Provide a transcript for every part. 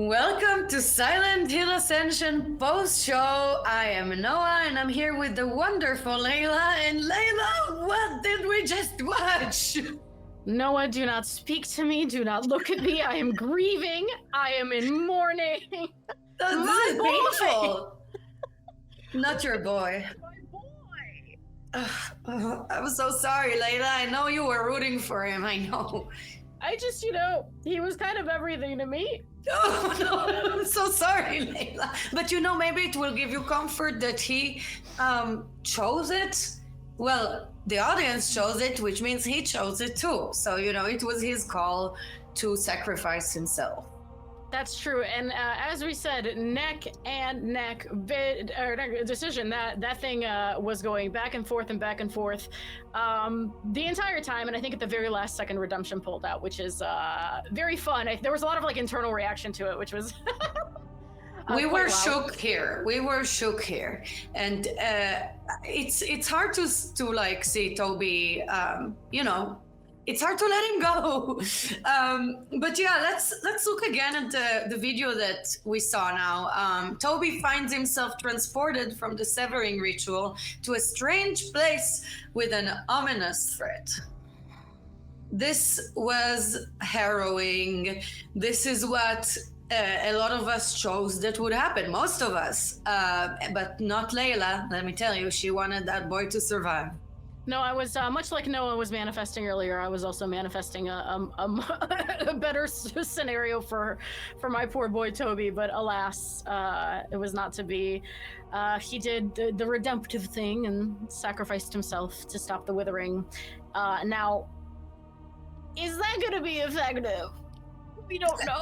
Welcome to Silent Hill Ascension post show. I am Noah and I'm here with the wonderful Layla. And Layla, what did we just watch? Noah, do not speak to me. Do not look at me. I am grieving. I am in mourning. This is painful. Not your boy. My boy. I'm so sorry, Layla. I know you were rooting for him. I know. I just, he was kind of everything to me. Oh, no, I'm so sorry, Layla. But maybe it will give you comfort that he chose it. Well, the audience chose it, which means he chose it too. So, it was his call to sacrifice himself. That's true. And as we said, neck and neck decision, that thing was going back and forth the entire time. And I think at the very last second, Redemption pulled out, which is very fun. There was a lot of internal reaction to it, which was... We were shook here. And it's hard to see Toby, it's hard to let him go. But yeah, let's look again at the video that we saw now. Toby finds himself transported from the severing ritual to a strange place with an ominous threat. This was harrowing. This is what a lot of us chose that would happen, most of us, but not Layla. Let me tell you, she wanted that boy to survive. No, I was much like Noah was manifesting earlier. I was also manifesting a better scenario for my poor boy Toby, but alas, it was not to be. He did the redemptive thing and sacrificed himself to stop the withering. Now, is that going to be effective? We don't know.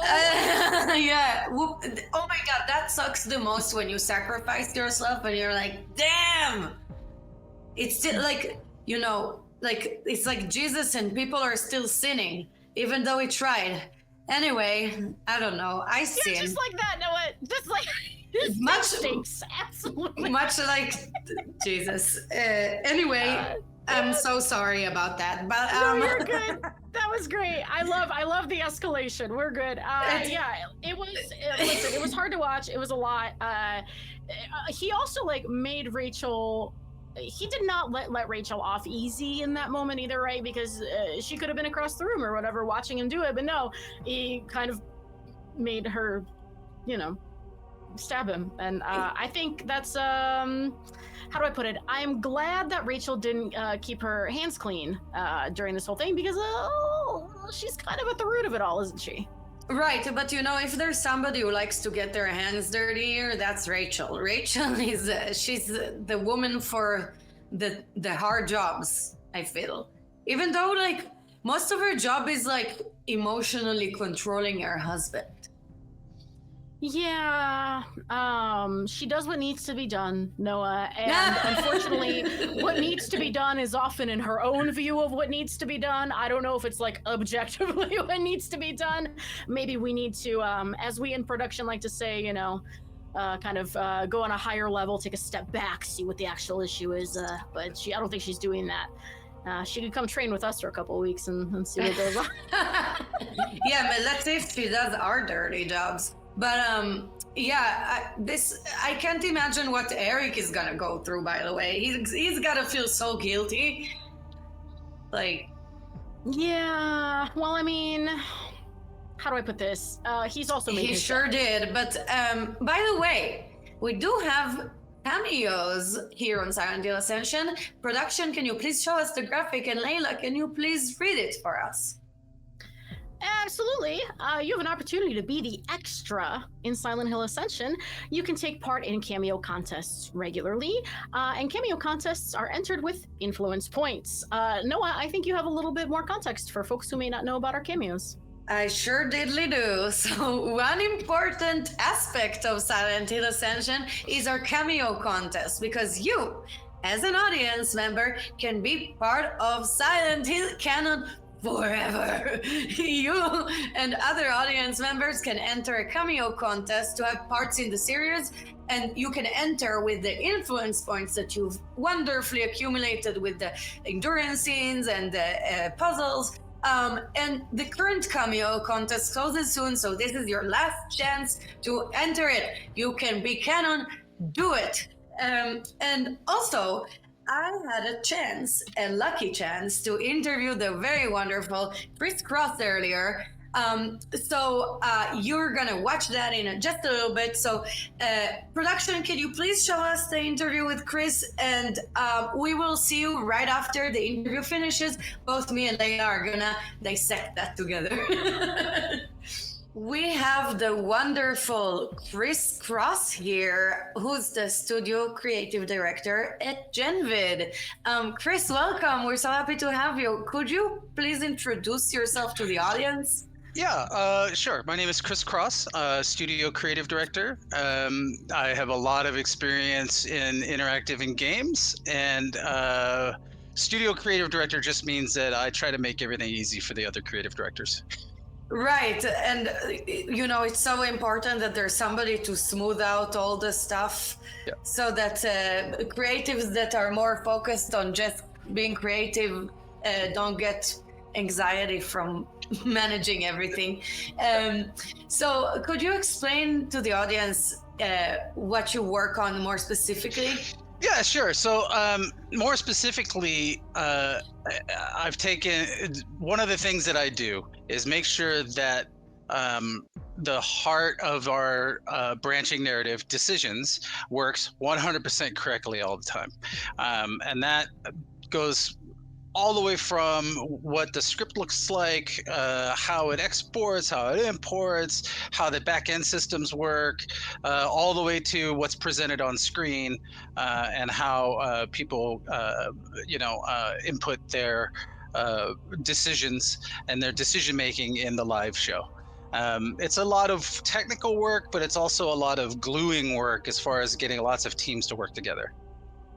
Yeah. Oh my God, that sucks the most when you sacrifice yourself and you're like, damn. It's still it's like Jesus and people are still sinning, even though he tried. Anyway, I don't know. I sin. Yeah, just like that, Noah. Just like much stinks. Absolutely. Much like Jesus. Anyway, I'm so sorry about that. But no, you're good. That was great. I love the escalation. We're good. Yeah, it was. Listen, it was hard to watch. It was a lot. He also made Rachel. He did not let Rachel off easy in that moment either, right? Because she could have been across the room or whatever watching him do it, but no, he kind of made her, stab him. And I think that's, how do I put it? I'm glad that Rachel didn't keep her hands clean during this whole thing because she's kind of at the root of it all, isn't she? Right, but if there's somebody who likes to get their hands dirty here, that's Rachel. Rachel is she's the woman for the hard jobs, I feel. Even though most of her job is emotionally controlling her husband. Yeah, she does what needs to be done, Noah, and unfortunately, what needs to be done is often in her own view of what needs to be done. I don't know if it's objectively what needs to be done. Maybe we need to, as we in production like to say, kind of go on a higher level, take a step back, see what the actual issue is, but I don't think she's doing that. She could come train with us for a couple of weeks and see what goes on. Yeah, but let's see if she does our dirty jobs. But I can't imagine what Eric is gonna go through. By the way, he's gotta feel so guilty. Yeah. Well, I mean, how do I put this? He's also made. He sure did. But by the way, we do have cameos here on Silent Hill Ascension. Production, can you please show us the graphic? And Layla, can you please read it for us? Absolutely. You have an opportunity to be the extra in Silent Hill Ascension. You can take part in cameo contests regularly, and cameo contests are entered with influence points. Noah, I think you have a little bit more context for folks who may not know about our cameos. I sure diddly do. So one important aspect of Silent Hill Ascension is our cameo contest, because you, as an audience member, can be part of Silent Hill canon forever. You and other audience members can enter a cameo contest to have parts in the series, and you can enter with the influence points that you've wonderfully accumulated with the endurance scenes and the puzzles. And the current cameo contest closes soon, so this is your last chance to enter it. You can be canon, do it. And also, I had a lucky chance, to interview the very wonderful Chris Cross earlier. So you're gonna watch that in just a little bit. So production, can you please show us the interview with Chris, and we will see you right after the interview finishes. Both me and Leila are gonna dissect that together. We have the wonderful Chris Cross here, who's the studio creative director at Genvid. Chris, welcome. We're so happy to have you. Could you please introduce yourself to the audience? Yeah, sure. My name is Chris Cross, studio creative director. I have a lot of experience in interactive and games, and studio creative director just means that I try to make everything easy for the other creative directors. Right. And, it's so important that there's somebody to smooth out all the stuff, so that creatives that are more focused on just being creative don't get anxiety from managing everything. So could you explain to the audience what you work on more specifically? Yeah, sure. So more specifically, I've taken, one of the things that I do is make sure that the heart of our branching narrative decisions works 100% correctly all the time. And that goes all the way from what the script looks like, how it exports, how it imports, how the back-end systems work, all the way to what's presented on screen, and how people, input their decisions and their decision-making in the live show. It's a lot of technical work, but it's also a lot of gluing work as far as getting lots of teams to work together.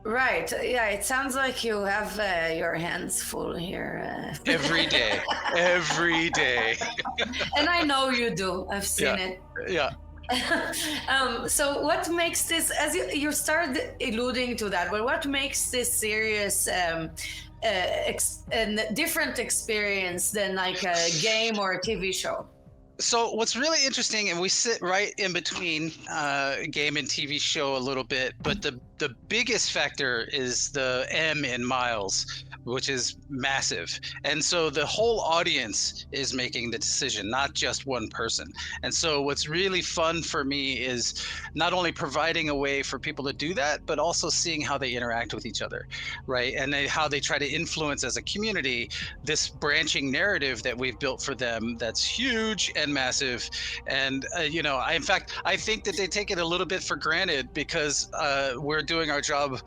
Right. Yeah, it sounds like you have your hands full here. Every day. Every day. And I know you do. I've seen it. Yeah. So what makes this, as you started alluding to that, but what makes this series a different experience than like a game or a TV show? So what's really interesting, and we sit right in between game and TV show a little bit, but the biggest factor is the M in Miles, which is massive. And so the whole audience is making the decision, not just one person. And so what's really fun for me is not only providing a way for people to do that, but also seeing how they interact with each other, right? And how they try to influence as a community this branching narrative that we've built for them that's huge and massive. And, in fact, I think that they take it a little bit for granted because we're doing our job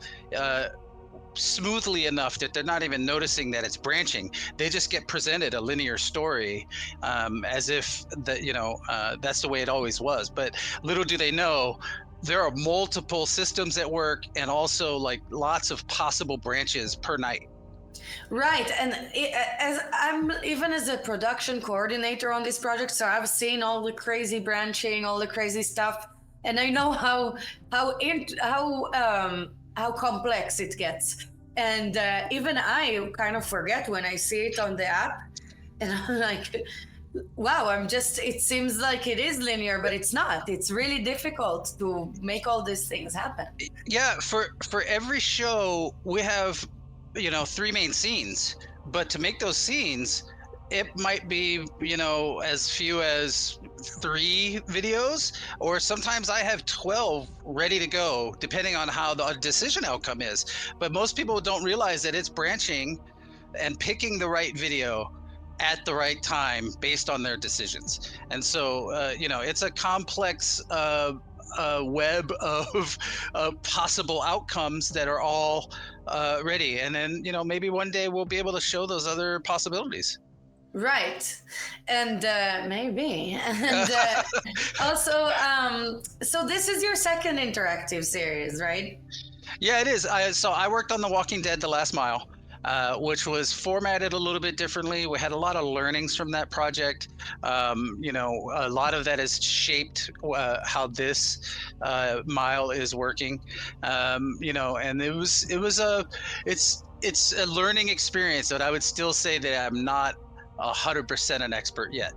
smoothly enough that they're not even noticing that it's branching. They just get presented a linear story as if that that's the way it always was. But little do they know, there are multiple systems at work and also like lots of possible branches per night. Right. And as I'm even as a production coordinator on this project, so I've seen all the crazy branching, all the crazy stuff, and I know how complex it gets. And even I kind of forget when I see it on the app, and I'm like, wow, it seems like it is linear, but it's not. It's really difficult to make all these things happen. Yeah, for every show we have 3 main scenes, but to make those scenes, it might be as few as 3 videos, or sometimes I have 12 ready to go depending on how the decision outcome is. But most people don't realize that it's branching and picking the right video at the right time based on their decisions. And so it's a complex web of possible outcomes that are all ready. And then maybe one day we'll be able to show those other possibilities. Right. And maybe. And also, so this is your second interactive series, right? Yeah, it is. So I worked on The Walking Dead: The Last Mile, which was formatted a little bit differently. We had a lot of learnings from that project. A lot of that has shaped how this mile is working. And it's a learning experience that I would still say that I'm not 100% an expert yet.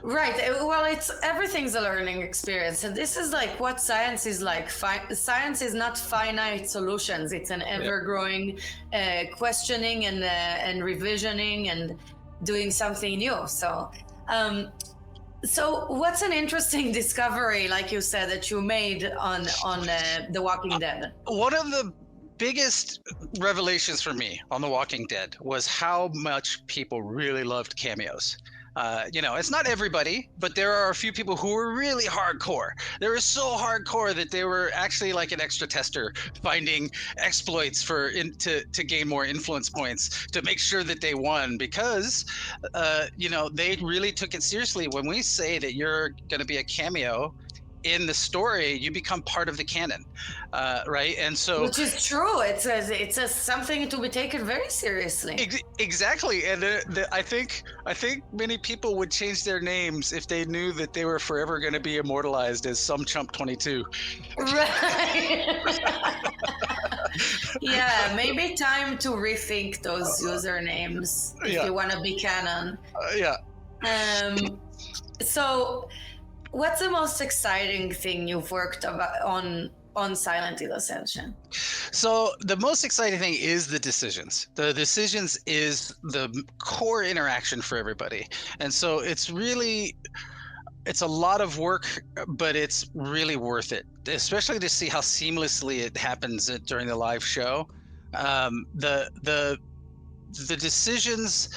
Right. Well, everything's a learning experience, and this is like what science is like. Science is not finite solutions. It's an ever-growing questioning and revisioning and doing something new. So, so what's an interesting discovery, like you said, that you made on The Walking Dead? One of the biggest revelations for me on The Walking Dead was how much people really loved cameos. It's not everybody, but there are a few people who were really hardcore. They were so hardcore that they were actually like an extra tester, finding exploits to gain more influence points to make sure that they won, because they really took it seriously. When we say that you're going to be a cameo in the story, you become part of the canon, right? And so, which is true. It's something to be taken very seriously. Exactly, and I think many people would change their names if they knew that they were forever going to be immortalized as some chump 22. Right. Yeah, maybe time to rethink those usernames if you want to be canon. Yeah. So, what's the most exciting thing you've worked on Silent Hill Ascension? So the most exciting thing is the decisions. The decisions is the core interaction for everybody. And so it's a lot of work, but it's really worth it, especially to see how seamlessly it happens during the live show. The decisions,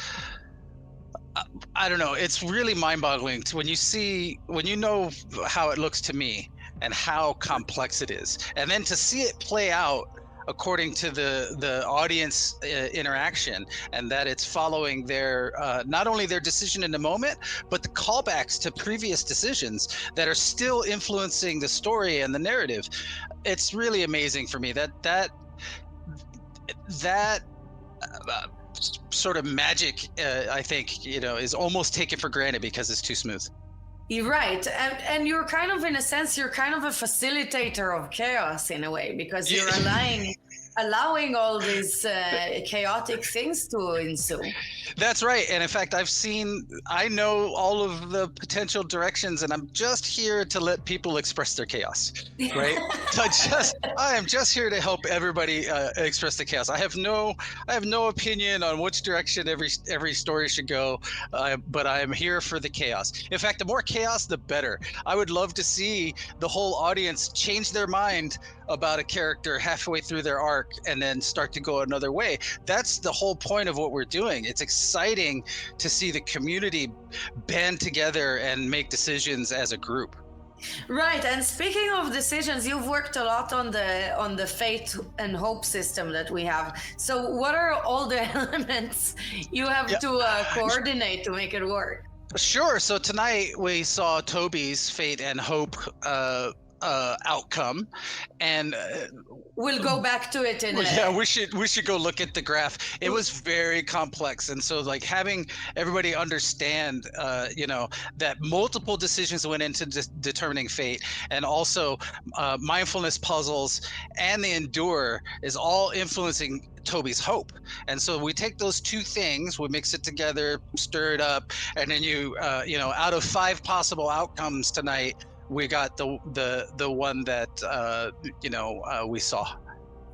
I don't know, it's really mind-boggling when you know how it looks to me and how complex it is, and then to see it play out according to the audience interaction, and that it's following their not only their decision in the moment, but the callbacks to previous decisions that are still influencing the story and the narrative. It's really amazing for me that sort of magic, I think, is almost taken for granted because it's too smooth. You're right. And you're kind of, in a sense, you're kind of a facilitator of chaos in a way, because you're allowing all these chaotic things to ensue. That's right. And in fact, I know all of the potential directions, and I'm just here to let people express their chaos, right? I am just here to help everybody express the chaos. I have no opinion on which direction every story should go, but I am here for the chaos. In fact, the more chaos, the better. I would love to see the whole audience change their mind about a character halfway through their arc and then start to go another way. That's the whole point of what we're doing. It's exciting to see the community band together and make decisions as a group. Right. And speaking of decisions, you've worked a lot on the fate and hope system that we have. So what are all the elements you have to coordinate to make it work? Sure. So tonight we saw Toby's fate and hope outcome, and we'll go back to it we should go look at the graph. It was very complex, and so like having everybody understand that multiple decisions went into determining fate, and also mindfulness puzzles and the endure is all influencing Toby's hope. And so we take those two things, we mix it together, stir it up, and then out of 5 possible outcomes tonight, we got the one that we saw.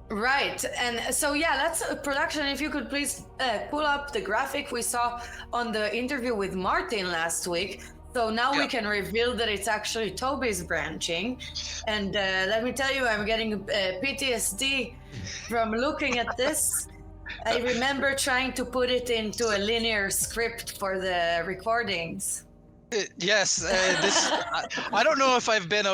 Right. And so let's production, if you could please pull up the graphic we saw on the interview with Martin last week. So now we can reveal that it's actually Toby's branching. And let me tell you, I'm getting PTSD from looking at this. I remember trying to put it into a linear script for the recordings. Yes, I don't know if I've been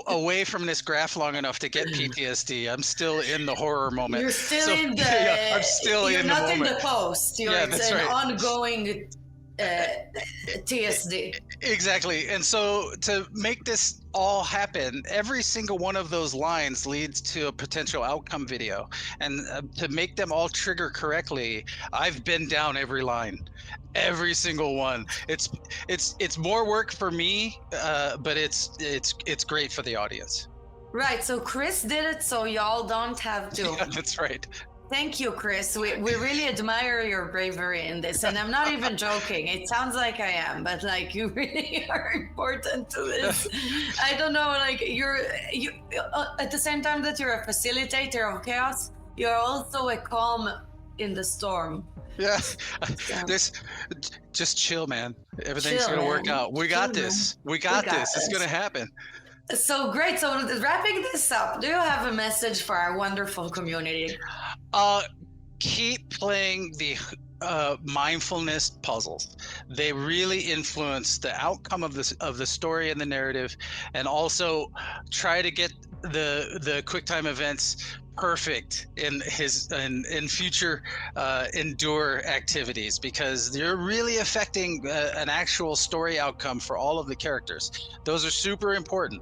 away from this graph long enough to get PTSD. I'm still in the horror moment. You're still in the. I'm still in the moment. You're not in the post. It's an ongoing TSD. Exactly. And so to make this all happen, every single one of those lines leads to a potential outcome video. And to make them all trigger correctly, I've been down every line. Every single one. It's more work for me, but it's great for the audience. Right. So Chris did it, so y'all don't have to. Yeah, that's right. Thank you, Chris. We really admire your bravery in this, and I'm not even joking. It sounds like I am, but like you really are important to this. I don't know, like you at the same time that you're a facilitator of chaos, you're also a calm in the storm. Yeah, So, this just chill, man. Everything's chill, gonna work man. out. We Chill, got man. this. We got got this. It's this. gonna happen. So great. So wrapping this up, do you have a message for our wonderful community? Keep playing the mindfulness puzzles. They really influence the outcome of the story and the narrative, and also try to get the QuickTime events perfect in future endure activities, because they're really affecting an actual story outcome for all of the characters. Those are super important.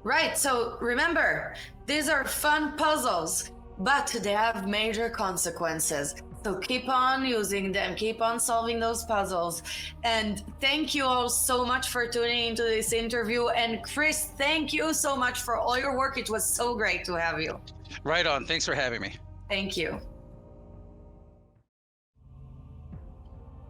Right. So remember, these are fun puzzles, but they have major consequences. So keep on using them, keep on solving those puzzles. And thank you all so much for tuning into this interview. And Chris, thank you so much for all your work. It was so great to have you. Right on. Thanks for having me. Thank you.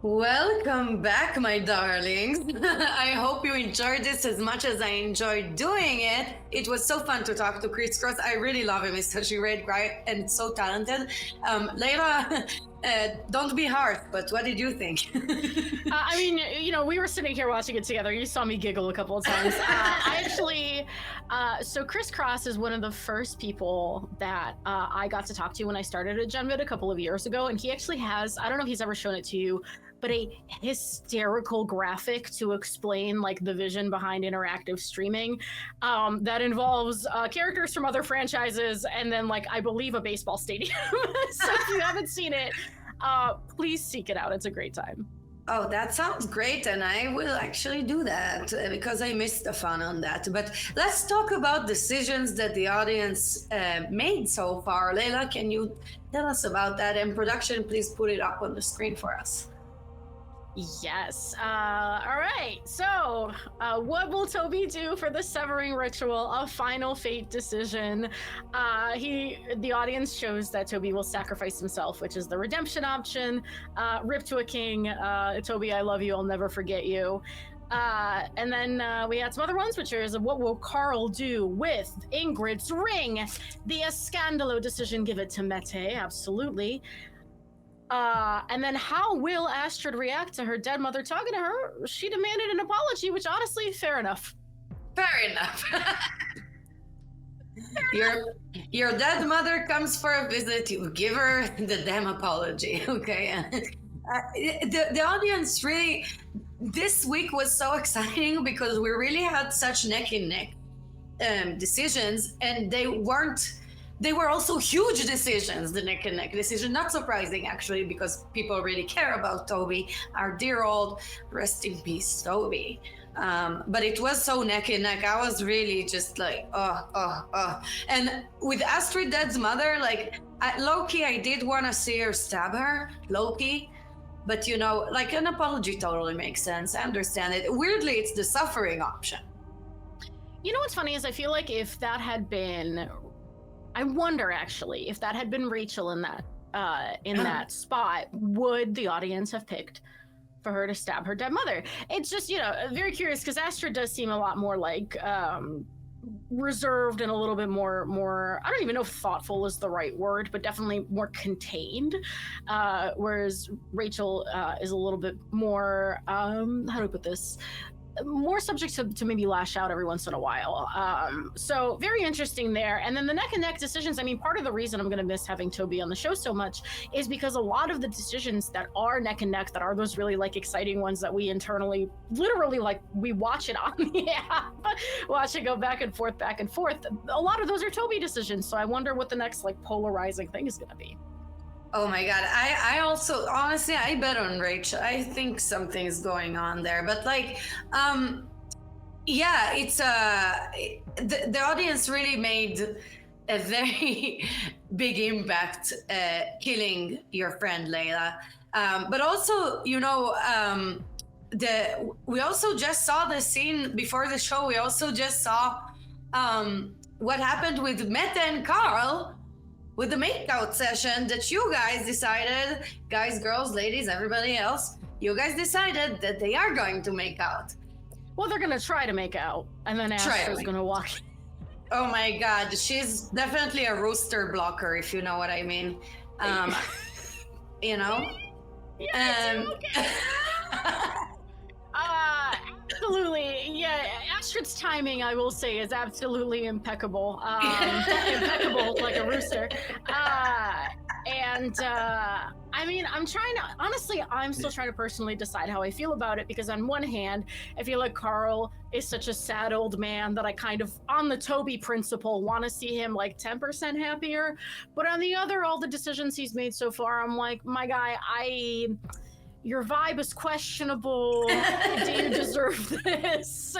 Welcome back, my darlings. I hope you enjoyed this as much as I enjoyed doing it. It was so fun to talk to Chris Cross. I really love him. He's such a great guy and so talented. Layla, don't be harsh, but what did you think? I mean, you know, we were sitting here watching it together. You saw me giggle a couple of times. I actually, so Chris Cross is one of the first people that I got to talk to when I started at GenVid a couple of years ago. And he actually has, I don't know if he's ever shown it to you, but a hysterical graphic to explain like the vision behind interactive streaming that involves characters from other franchises and then like I believe a baseball stadium. So if you haven't seen it, please seek it out. It's a great time. Oh, that sounds great, and I will actually do that because I missed the fun on that. But let's talk about decisions that the audience made so far. Leila, can you tell us about that? And production, please put it up on the screen for us. Yes. All right. So, what will Toby do for the severing ritual? A final fate decision. The audience shows that Toby will sacrifice himself, which is the redemption option. Rip to a king. Toby, I love you. I'll never forget you. And then we had some other ones, which is what will Carl do with Ingrid's ring? The Escandalo decision. Give it to Mete. Absolutely. And then how will Astrid react to her dead mother talking to her? She demanded an apology, which honestly, fair enough. Fair enough. Your dead mother comes for a visit, you give her the damn apology, okay? The audience really, this week was so exciting because we really had such neck and neck decisions, and they were also huge decisions, the neck and neck decision. Not surprising, actually, because people really care about Toby, our dear old, rest in peace, Toby. But it was so neck and neck. I was really just like, oh. And with Astrid Dead's mother, like, low-key, I did want to see her stab her, low-key. But, you know, like, an apology totally makes sense. I understand it. Weirdly, it's the suffering option. You know what's funny is I feel like if that had been... I wonder, actually, if that had been Rachel in that spot, would the audience have picked for her to stab her dead mother? It's just, you know, very curious, because Astrid does seem a lot more like reserved and a little bit more, I don't even know if thoughtful is the right word, but definitely more contained. Whereas Rachel is a little bit more, how do I put this? More subject to maybe lash out every once in a while. So very interesting there. And then the neck and neck decisions, I mean, part of the reason I'm going to miss having Toby on the show so much is because a lot of the decisions that are neck and neck, that are those really like exciting ones that we internally, literally like we watch it on the app, watch it go back and forth. A lot of those are Toby decisions. So I wonder what the next like polarizing thing is going to be. Oh my God. I also, honestly, I bet on Rachel. I think something's going on there, but like, yeah, it's, the audience really made a very big impact, killing your friend Layla. But also, you know, we also just saw the scene before the show. We also just saw, what happened with Mette and Carl with the makeout session that you guys decided, guys, girls, ladies, everybody else, you guys decided that they are going to make out. Well, they're gonna try to make out, and then Astra's gonna walk. Oh my God, she's definitely a rooster blocker, if you know what I mean. You know? Yeah, okay. Absolutely. Yeah, Astrid's timing, I will say, is absolutely impeccable. Impeccable like a rooster. I mean, I'm still trying to personally decide how I feel about it, because on one hand, I feel like Carl is such a sad old man that I kind of, on the Toby principle, want to see him like 10% happier. But on the other, all the decisions he's made so far, I'm like, my guy, your vibe is questionable. Do you deserve this?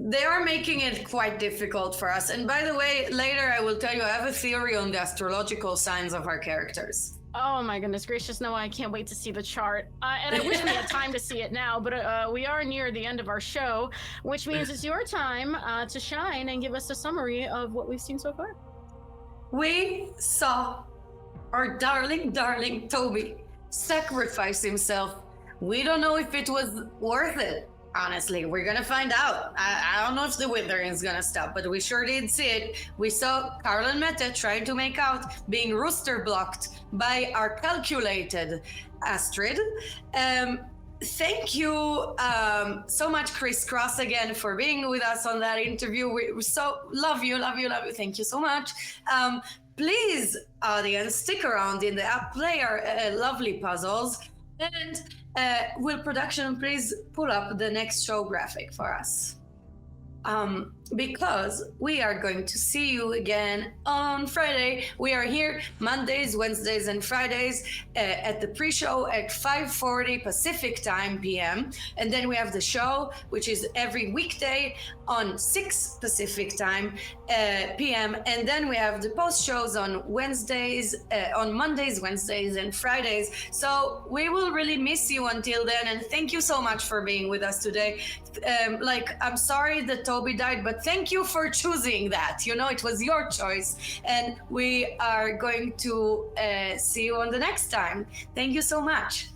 They are making it quite difficult for us. And by the way, later I will tell you, I have a theory on the astrological signs of our characters. Oh my goodness gracious, no, I can't wait to see the chart. And I wish we had time to see it now, but we are near the end of our show, which means it's your time to shine and give us a summary of what we've seen so far. We saw our darling Toby sacrifice himself. We don't know if it was worth it. Honestly, we're gonna find out. I don't know if the withering is gonna stop, but we sure did see it. We saw Carl and Mette trying to make out, being rooster blocked by our calculated Astrid. Thank you so much, Chris Cross, again, for being with us on that interview. We so love you. Thank you so much. Please, audience, stick around in the app, play our lovely puzzles, and will production please pull up the next show graphic for us? Because we are going to see you again on Friday. We are here Mondays, Wednesdays, and Fridays at the pre-show at 5:40 Pacific time PM. And then we have the show, which is every weekday on 6 Pacific time PM. And then we have the post shows on Wednesdays, on Mondays, Wednesdays, and Fridays. So we will really miss you until then. And thank you so much for being with us today. I'm sorry that Toby died, but thank you for choosing that. You know, it was your choice. And we are going to see you on the next time. Thank you so much.